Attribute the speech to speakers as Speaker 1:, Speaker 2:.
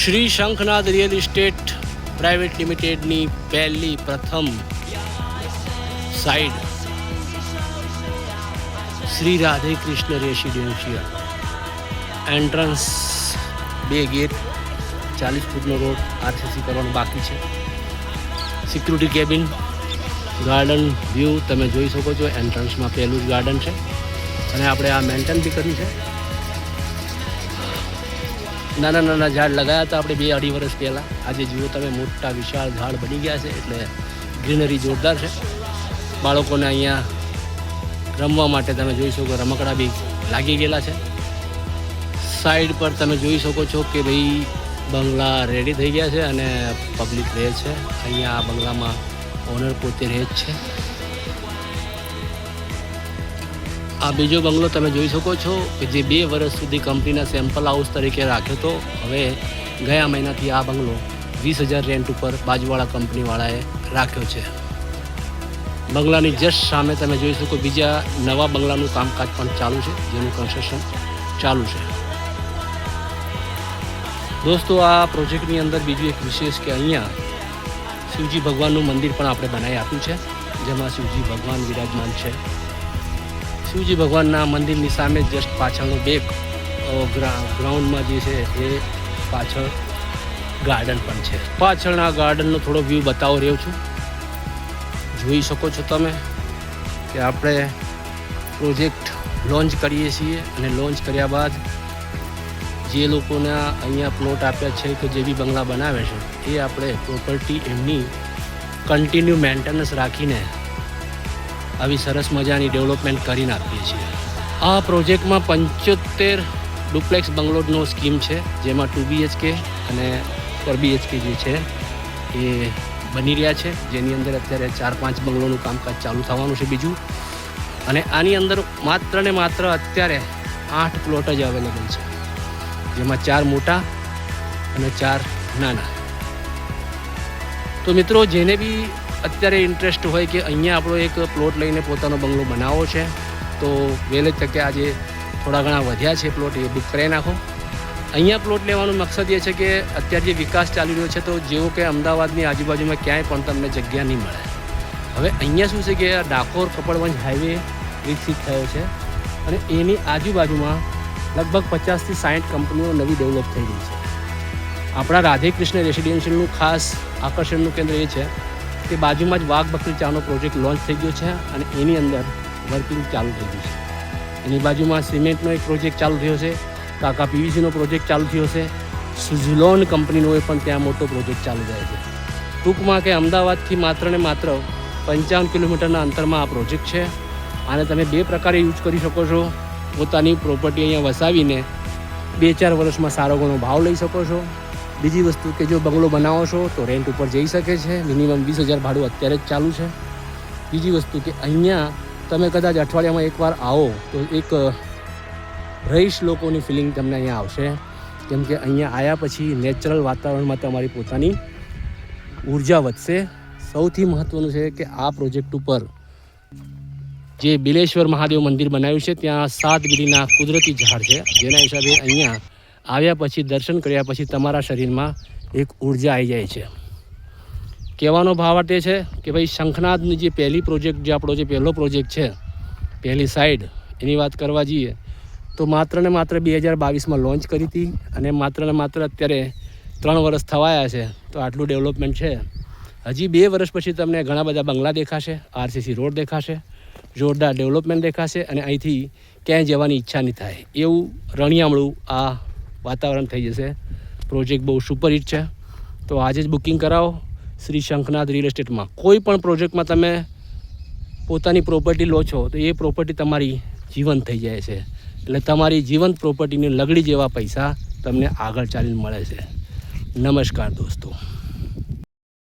Speaker 1: Shri Shankhnad real estate private લિમિટેડની પહેલી પ્રથમ site Shri Radhe Krishna residential entrance 2 gate 40 ફૂટનો રોડ આરસીસી કરવાનું બાકી છે. સિક્યુરિટી કેબિન, ગાર્ડન વ્યૂ તમે જોઈ શકો છો. એન્ટ્રન્સમાં પહેલું જ ગાર્ડન છે અને આપણે આ મેન્ટેન બી કર્યું છે. નાના નાના ઝાડ લગાવ્યા હતા આપણે 2-2.5 વર્ષ પહેલાં. આજે જુઓ તમે મોટા વિશાળ ઝાડ બની ગયા છે એટલે ગ્રીનરી જોરદાર છે. બાળકોને અહીંયા રમવા માટે તમે જોઈ શકો રમકડા બી લાગી ગયેલા છે. સાઈડ પર તમે જોઈ શકો છો કે ભાઈ બંગલા રેડી થઈ ગયા છે અને પબ્લિક રહે છે અહીંયા. આ બંગલામાં ઓનર પોતે રહે જ છે. આ બીજો બંગલો તમે જોઈ શકો છો કે જે 2 વર્ષ સુધી કંપનીના સેમ્પલ હાઉસ તરીકે રાખ્યો હતો. હવે ગયા મહિનાથી આ બંગલો 20,000 રેન્ટ ઉપર બાજુવાળા કંપનીવાળાએ રાખ્યો છે. બંગલાની જસ્ટ સામે તમે જોઈ શકો બીજા નવા બંગલાનું કામકાજ પણ ચાલુ છે, જેનું કન્સ્ટ્રક્શન ચાલુ છે. દોસ્તો, આ પ્રોજેક્ટની અંદર બીજું એક વિશેષ કે અહીંયા શિવજી ભગવાનનું મંદિર પણ આપણે બનાવી આપ્યું છે, જેમાં શિવજી ભગવાન વિરાજમાન છે. શિવજી ભગવાનના મંદિરની સામે જસ્ટ પાછળનો બેક ગ્રાઉન્ડમાં જે છે એ પાછળ ગાર્ડન પણ છે. પાછળના ગાર્ડનનો થોડો વ્યૂ બતાવો રહ્યો છું. જોઈ શકો છો તમે કે આપણે પ્રોજેક્ટ લોન્ચ કરીએ છીએ અને લોન્ચ કર્યા બાદ જે લોકોને અહીંયા પ્લોટ આપ્યા છે કે જે બી બંગલા બનાવે છે એ આપણે પ્રોપર્ટી એમની કન્ટિન્યુ મેન્ટેનન્સ રાખીને આવી સરસ મજાની ડેવલપમેન્ટ કરીને આપીએ છીએ. આ પ્રોજેક્ટમાં 75 ડુપ્લેક્સ બંગલોનો સ્કીમ છે, જેમાં 2 BHK અને 4 BHK જે છે એ બની રહ્યા છે, જેની અંદર અત્યારે 4-5 બંગલોનું કામકાજ ચાલુ થવાનું છે બીજું. અને આની અંદર માત્ર ને માત્ર અત્યારે 8 પ્લોટ જ અવેલેબલ છે, જેમાં 4 મોટા અને 4 નાના. તો મિત્રો, જેને બી અત્યારે ઇન્ટરેસ્ટ હોય કે અહીંયા આપણો એક પ્લોટ લઈને પોતાનો બંગલો બનાવવો છે તો વહેલે તકે આજે થોડા ઘણા વધ્યા છે પ્લોટ, એ બુક કરાવી નાખો. અહીંયા પ્લોટ લેવાનો મકસદ એ છે કે અત્યારે જે વિકાસ ચાલી રહ્યો છે તો જેવો કે અમદાવાદની આજુબાજુમાં ક્યાંય પણ તમને જગ્યા નહીં મળે. હવે અહીંયા શું છે કે ડાકોર કપડવંજ હાઈવે વિકસિત થયો છે અને એની આજુબાજુમાં લગભગ 50 થી 60 કંપનીઓ નવી ડેવલપ થઈ રહી છે. આપણા રાધે કૃષ્ણ રેસિડેન્શિયલનું ખાસ આકર્ષણનું કેન્દ્ર એ છે કે બાજુમાં જ વાઘ બકરી ચાનો પ્રોજેક્ટ લોન્ચ થઈ ગયો છે અને એની અંદર વર્કિંગ ચાલુ થઈ ગયું છે. એની બાજુમાં સિમેન્ટનો એક પ્રોજેક્ટ ચાલુ થયો છે, કાકા PVCનો પ્રોજેક્ટ ચાલુ થયો છે, સુઝલોન કંપનીનો એ પણ ત્યાં મોટો પ્રોજેક્ટ ચાલુ થાય છે. ટૂંકમાં કે અમદાવાદથી માત્ર ને માત્ર 55 કિલોમીટરના અંતરમાં આ પ્રોજેક્ટ છે. આને તમે 2 પ્રકારે યુઝ કરી શકો છો. પોતાની પ્રોપર્ટી અહીંયા વસાવીને 2-4 વર્ષમાં સારો ઘણો ભાવ લઈ શકો છો. બીજી વસ્તુ કે જો બંગલો બનાવો છો તો રેન્ટ ઉપર જઈ શકે છે. મિનિમમ 20,000 ભાડું અત્યારે જ ચાલુ છે. બીજી વસ્તુ કે અહીંયા તમે કદાચ અઠવાડિયામાં એકવાર આવો તો એક રહીશ લોકોની ફિલિંગ તમને અહીંયા આવશે, કેમ કે અહીંયા આવ્યા પછી નેચરલ વાતાવરણમાં તમારી પોતાની ઉર્જા વધશે. સૌથી મહત્ત્વનું છે કે આ પ્રોજેક્ટ ઉપર જે બિલેશ્વર મહાદેવ મંદિર બનાવ્યું છે ત્યાં 7 ગીરીના કુદરતી ઝાડ છે, જેના હિસાબે અહીંયા આવ્યા પછી દર્શન કર્યા પછી તમારા શરીરમાં એક ઉર્જા આવી જાય છે. કહેવાનો ભાવાર્થ એ છે કે ભાઈ શંખનાદની જે પહેલી પ્રોજેક્ટ જે આપણો જે પહેલો પ્રોજેક્ટ છે, પહેલી સાઈડ, એની વાત કરવા જઈએ તો માત્ર ને માત્ર 2022માં લોન્ચ કરી હતી અને માત્ર ને માત્ર અત્યારે 3 વર્ષ થવાયા છે તો આટલું ડેવલપમેન્ટ છે. હજી 2 વર્ષ પછી તમને ઘણા બધા બંગલા દેખાશે, RCC રોડ દેખાશે, જોરદાર ડેવલપમેન્ટ દેખાશે અને અહીંથી ક્યાંય જવાની ઈચ્છા નહીં થાય એવું રણિયામણું આ વાતાવરણ થઈ જશે. પ્રોજેક્ટ બહુ સુપરહિટ છે. તો આજે જ બુકિંગ કરાવો શ્રી શંખનાદ રિયલ એસ્ટેટમાં. કોઈ પણ પ્રોજેક્ટમાં તમે પોતાની પ્રોપર્ટી લો છો તો એ પ્રોપર્ટી તમારી જીવંત થઈ જાય છે, એટલે તમારી જીવંત પ્રોપર્ટીની લગડી જેવા પૈસા તમને આગળ ચાલીને મળે છે. નમસ્કાર દોસ્તો.